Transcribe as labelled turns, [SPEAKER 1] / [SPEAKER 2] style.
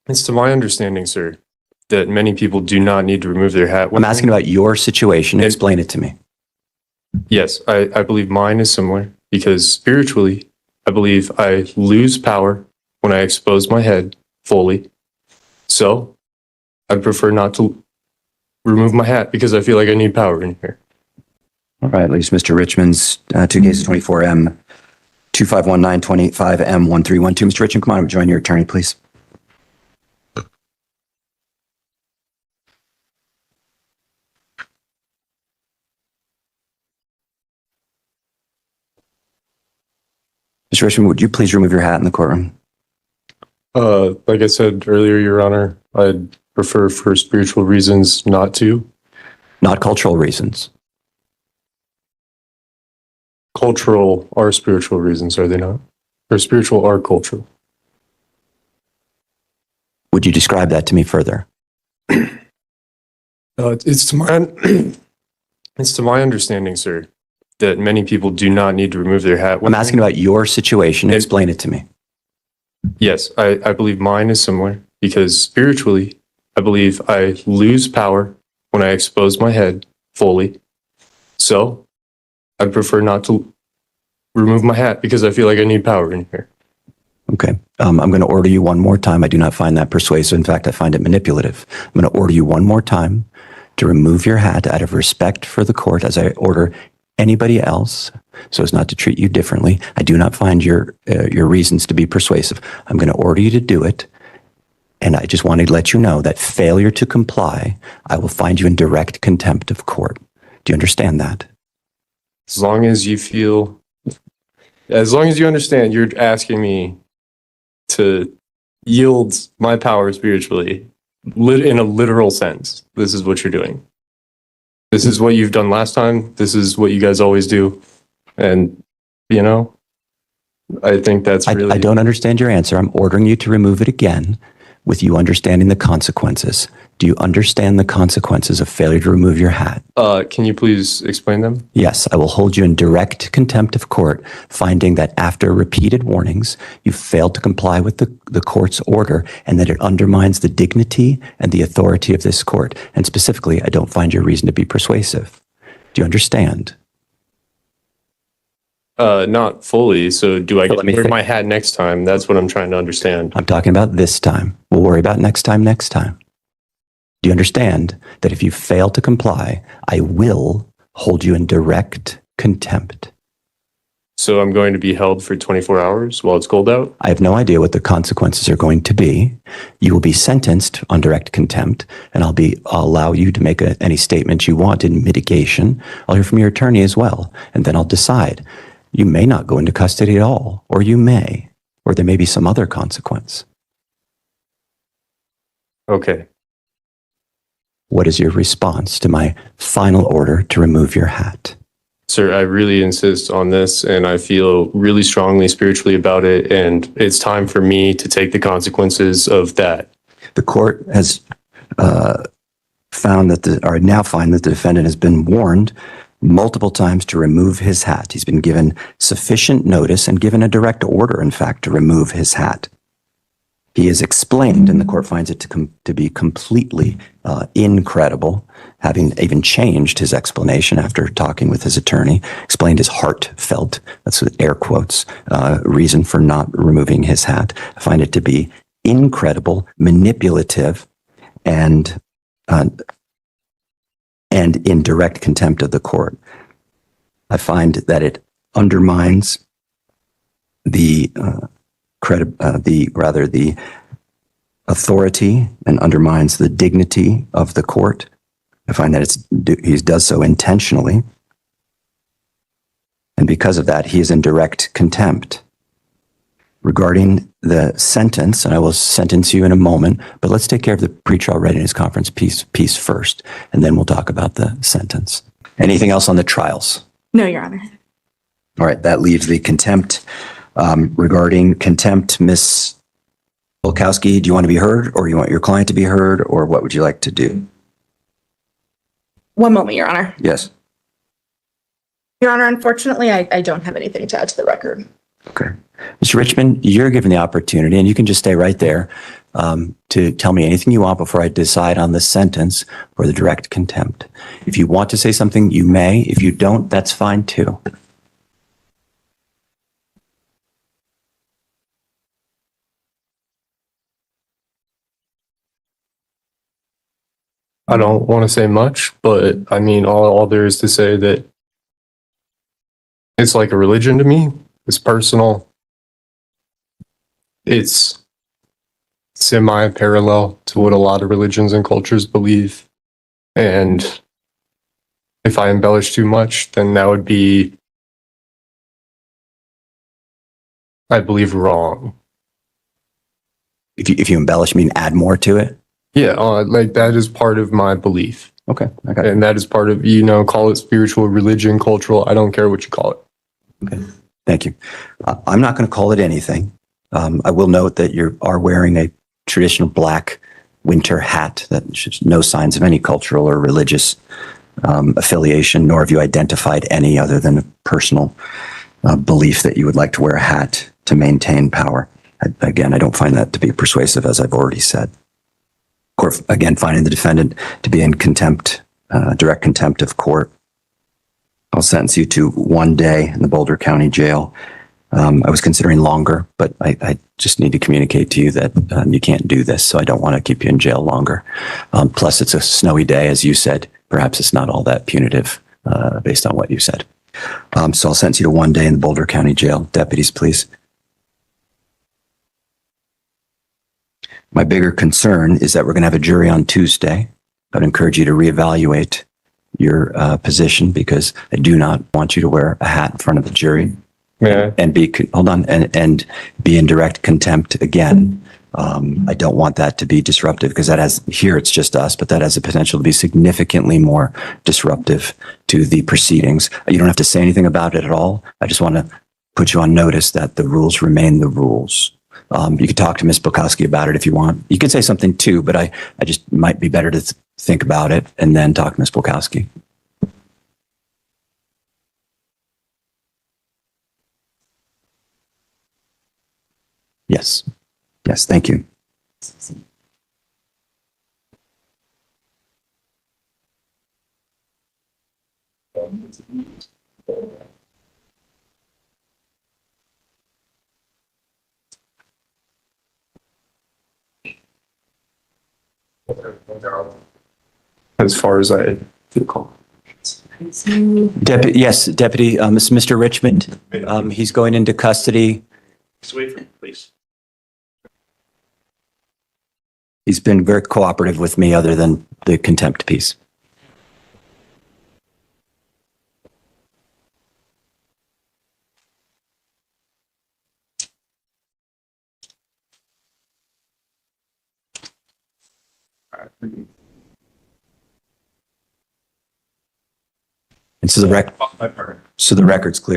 [SPEAKER 1] It's to my understanding, sir, that many people do not need to remove their hat.
[SPEAKER 2] I'm asking about your situation. Explain it to me.
[SPEAKER 1] Yes, I believe mine is similar because spiritually, I believe I lose power when I expose my head fully. So I'd prefer not to remove my hat because I feel like I need power in here.
[SPEAKER 2] All right, leaves Mr. Richmond's 2 cases 24M 251925M 1312. Mr. Richmond, come on, join your attorney, please. Mr. Richmond, would you please remove your hat in the courtroom?
[SPEAKER 1] Like I said earlier, Your Honor, I'd prefer for spiritual reasons not to.
[SPEAKER 2] Not cultural reasons.
[SPEAKER 1] Cultural are spiritual reasons, are they not? Or spiritual are cultural.
[SPEAKER 2] Would you describe that to me further?
[SPEAKER 1] It's to my it's to my understanding, sir, that many people do not need to remove their hat.
[SPEAKER 2] I'm asking about your situation. Explain it to me.
[SPEAKER 1] Yes, I believe mine is similar because spiritually, I believe I lose power when I expose my head fully. So I'd prefer not to remove my hat because I feel like I need power in here.
[SPEAKER 2] Okay. I'm going to order you one more time. I do not find that persuasive. In fact, I find it manipulative. I'm going to order you one more time to remove your hat out of respect for the court as I order anybody else so as not to treat you differently. I do not find your reasons to be persuasive. I'm going to order you to do it. And I just wanted to let you know that failure to comply, I will find you in direct contempt of court. Do you understand that?
[SPEAKER 1] As long as you understand, you're asking me to yield my power spiritually in a literal sense. This is what you're doing. This is what you've done last time. This is what you guys always do. And, you know, I think that's really...
[SPEAKER 2] I don't understand your answer. I'm ordering you to remove it again with you understanding the consequences. Do you understand the consequences of failure to remove your hat?
[SPEAKER 1] Can you please explain them?
[SPEAKER 2] Yes, I will hold you in direct contempt of court, finding that after repeated warnings, you failed to comply with the court's order and that it undermines the dignity and the authority of this court. And specifically, I don't find your reason to be persuasive. Do you understand?
[SPEAKER 1] Not fully. So do I get to wear my hat next time? That's what I'm trying to understand.
[SPEAKER 2] I'm talking about this time. We'll worry about next time. Do you understand that if you fail to comply, I will hold you in direct contempt?
[SPEAKER 1] So I'm going to be held for 24 hours while it's cold out?
[SPEAKER 2] I have no idea what the consequences are going to be. You will be sentenced on direct contempt, and I'll allow you to make any statement you want in mitigation. I'll hear from your attorney as well, and then I'll decide. You may not go into custody at all, or you may, or there may be some other consequence.
[SPEAKER 1] Okay.
[SPEAKER 2] What is your response to my final order to remove your hat?
[SPEAKER 1] Sir, I really insist on this, and I feel really strongly spiritually about it, and it's time for me to take the consequences of that.
[SPEAKER 2] The court has found that now find that the defendant has been warned multiple times to remove his hat. He's been given sufficient notice and given a direct order, in fact, to remove his hat. He is explained, and the court finds it to be completely incredible, having even changed his explanation after talking with his attorney, explained his heartfelt, that's with air quotes, reason for not removing his hat. I find it to be incredible, manipulative, and in direct contempt of the court. I find that it undermines the authority and undermines the dignity of the court. I find that he does so intentionally. And because of that, he is in direct contempt. Regarding the sentence, and I will sentence you in a moment, but let's take care of the pretrial readiness conference piece first, and then we'll talk about the sentence. Anything else on the trials?
[SPEAKER 3] No, Your Honor.
[SPEAKER 2] All right, that leaves the contempt. Regarding contempt, Ms. Volkowski, do you want to be heard, or you want your client to be heard, or what would you like to do?
[SPEAKER 3] One moment, Your Honor.
[SPEAKER 2] Yes.
[SPEAKER 3] Your Honor, unfortunately, I don't have anything to add to the record.
[SPEAKER 2] Okay. Mr. Richmond, you're given the opportunity, and you can just stay right there. to tell me anything you want before I decide on the sentence or the direct contempt. If you want to say something, you may. If you don't, that's fine too.
[SPEAKER 1] I don't want to say much, but I mean, all there is to say that it's like a religion to me. It's personal. It's semi-parallel to what a lot of religions and cultures believe. And if I embellish too much, then that would be, I believe, wrong.
[SPEAKER 2] If you embellish, you mean add more to it?
[SPEAKER 1] Yeah, like that is part of my belief.
[SPEAKER 2] Okay, I got it.
[SPEAKER 1] And that is part of, call it spiritual, religion, cultural. I don't care what you call it.
[SPEAKER 2] Okay, thank you. I'm not going to call it anything. I will note that you are wearing a traditional black winter hat that shows no signs of any cultural or religious affiliation, nor have you identified any other than a personal belief that you would like to wear a hat to maintain power. Again, I don't find that to be persuasive, as I've already said. Court, again, finding the defendant to be in contempt, direct contempt of court. I'll sentence you to 1 day in the Boulder County Jail. I was considering longer, but I just need to communicate to you that you can't do this, so I don't want to keep you in jail longer. Plus, it's a snowy day, as you said. Perhaps it's not all that punitive based on what you said. So I'll sentence you to 1 day in the Boulder County Jail. Deputies, please. My bigger concern is that we're going to have a jury on Tuesday. I'd encourage you to reevaluate your position because I do not want you to wear a hat in front of the jury.
[SPEAKER 1] Yeah.
[SPEAKER 2] And be in direct contempt again. I don't want that to be disruptive because here it's just us, but that has the potential to be significantly more disruptive to the proceedings. You don't have to say anything about it at all. I just want to put you on notice that the rules remain the rules. You could talk to Ms. Bukowski about it if you want. You could say something too, but I just might be better to think about it and then talk to Ms. Bukowski. Yes. Yes, thank you.
[SPEAKER 1] As far as I recall.
[SPEAKER 2] Yes, Deputy, Mr. Richmond, he's going into custody.
[SPEAKER 4] Just wait for me, please.
[SPEAKER 2] He's been very cooperative with me other than the contempt piece. And so the record's clear.